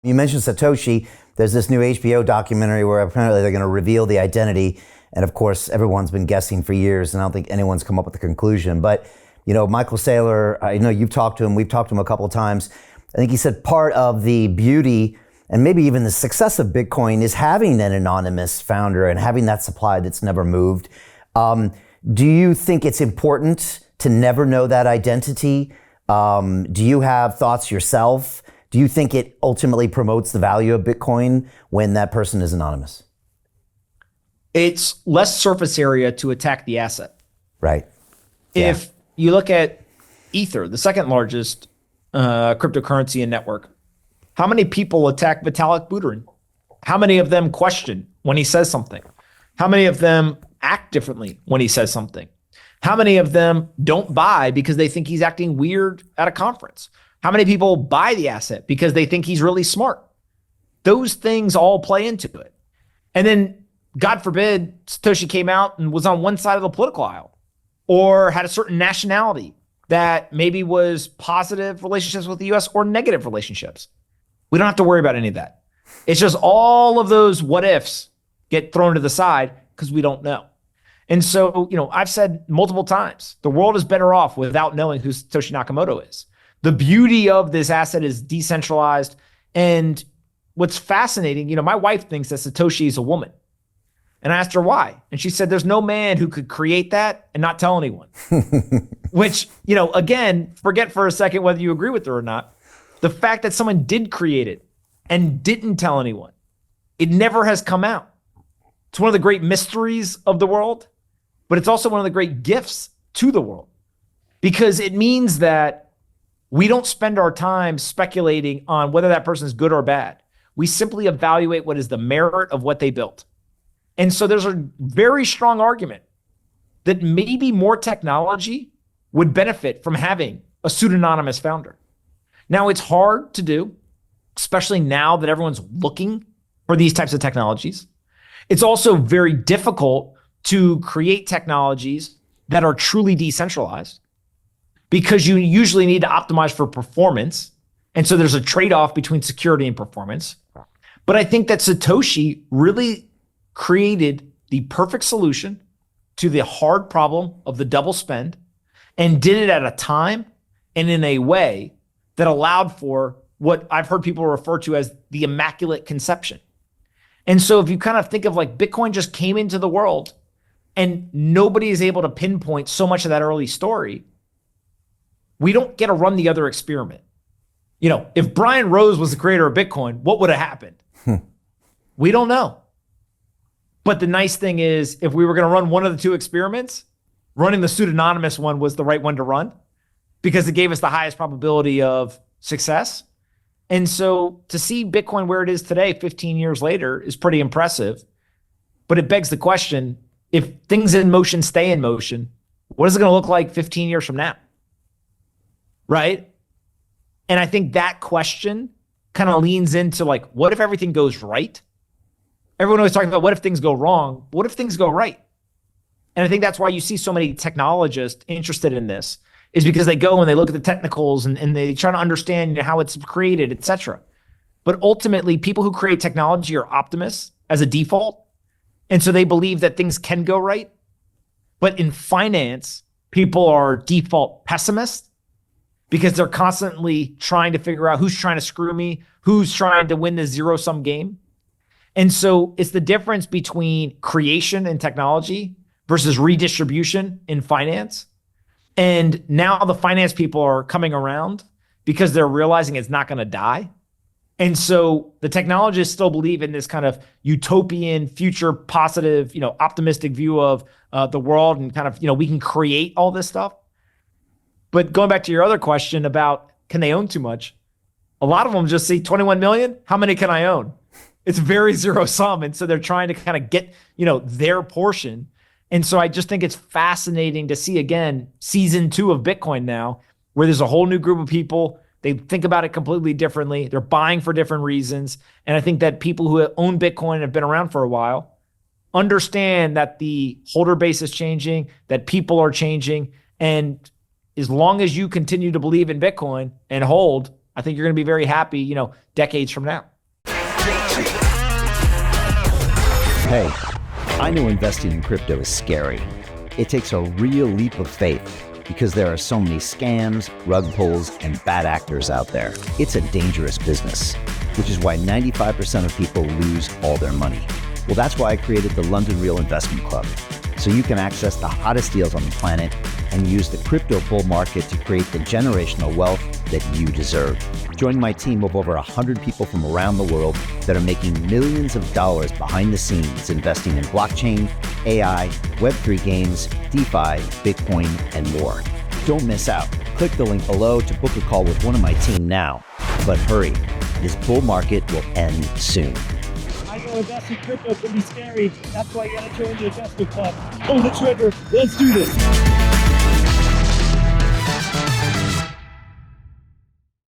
You mentioned Satoshi. There's this new HBO documentary where apparently they're going to reveal the identity. And of course, everyone's been guessing for years, and I don't think anyone's come up with a conclusion. But, Michael Saylor, I know you've talked to him. We've talked to him a couple of times. I think he said part of the beauty and maybe even the success of Bitcoin is having an anonymous founder and having that supply that's never moved. Do you think it's important to never know that identity? Do you have thoughts yourself? Do you think it ultimately promotes the value of Bitcoin when that person is anonymous? It's less surface area to attack the asset. Right. If you look at Ether, the second largest cryptocurrency and network, how many people attack Vitalik Buterin? How many of them question when he says something? How many of them act differently when he says something? How many of them don't buy because they think he's acting weird at a conference? How many people buy the asset because they think he's really smart? Those things all play into it. And then, God forbid, Satoshi came out and was on one side of the political aisle or had a certain nationality that maybe was positive relationships with the US or negative relationships. We don't have to worry about any of that. It's just all of those what ifs get thrown to the side because we don't know. And so, I've said multiple times, the world is better off without knowing who Satoshi Nakamoto is. The beauty of this asset is decentralized. And what's fascinating, my wife thinks that Satoshi is a woman. And I asked her why. And she said, there's no man who could create that and not tell anyone. Which, again, forget for a second whether you agree with her or not. The fact that someone did create it and didn't tell anyone, it never has come out. It's one of the great mysteries of the world, but it's also one of the great gifts to the world because it means that we don't spend our time speculating on whether that person is good or bad. We simply evaluate what is the merit of what they built. And so there's a very strong argument that maybe more technology would benefit from having a pseudonymous founder. Now, it's hard to do, especially now that everyone's looking for these types of technologies. It's also very difficult to create technologies that are truly decentralized because you usually need to optimize for performance. And so there's a trade-off between security and performance. But I think that Satoshi really created the perfect solution to the hard problem of the double spend and did it at a time and in a way that allowed for what I've heard people refer to as the immaculate conception. And so if you kind of think of like Bitcoin just came into the world and nobody is able to pinpoint so much of that early story, we don't get to run the other experiment. If Brian Rose was the creator of Bitcoin, what would have happened? We don't know. But the nice thing is, if we were going to run one of the two experiments, running the pseudonymous one was the right one to run because it gave us the highest probability of success. And so to see Bitcoin where it is today, 15 years later, is pretty impressive. But it begs the question, if things in motion stay in motion, what is it going to look like 15 years from now? Right? And I think that question kind of leans into like, what if everything goes right? Everyone always talking about what if things go wrong? What if things go right? And I think that's why you see so many technologists interested in this, is because they go and they look at the technicals and they try to understand how it's created, et cetera. But ultimately, people who create technology are optimists as a default. And so they believe that things can go right. But in finance, people are default pessimists because they're constantly trying to figure out who's trying to screw me, who's trying to win the zero-sum game. And so it's the difference between creation in technology versus redistribution in finance. And now the finance people are coming around because they're realizing it's not going to die. And so the technologists still believe in this kind of utopian, future positive, optimistic view of the world and kind of, we can create all this stuff. But going back to your other question about can they own too much? A lot of them just see 21 million. How many can I own? It's very zero sum. And so they're trying to kind of get, their portion. And so I just think it's fascinating to see, again, season 2 of Bitcoin now, where there's a whole new group of people. They think about it completely differently. They're buying for different reasons. And I think that people who own Bitcoin and have been around for a while understand that the holder base is changing, that people are changing. And as long as you continue to believe in Bitcoin and hold, I think you're going to be very happy, decades from now. Hey, I know investing in crypto is scary. It takes a real leap of faith because there are so many scams, rug pulls, and bad actors out there. It's a dangerous business, which is why 95% of people lose all their money. Well, that's why I created the London Real Investment Club, so you can access the hottest deals on the planet and use the crypto bull market to create the generational wealth that you deserve. Join my team of over 100 people from around the world that are making millions of dollars behind the scenes investing in blockchain, AI, Web3 games, DeFi, Bitcoin, and more. Don't miss out. Click the link below to book a call with one of my team now. But hurry, this bull market will end soon. I know investing crypto can be scary. That's why you gotta join the investment club. Pull the trigger. Let's do this.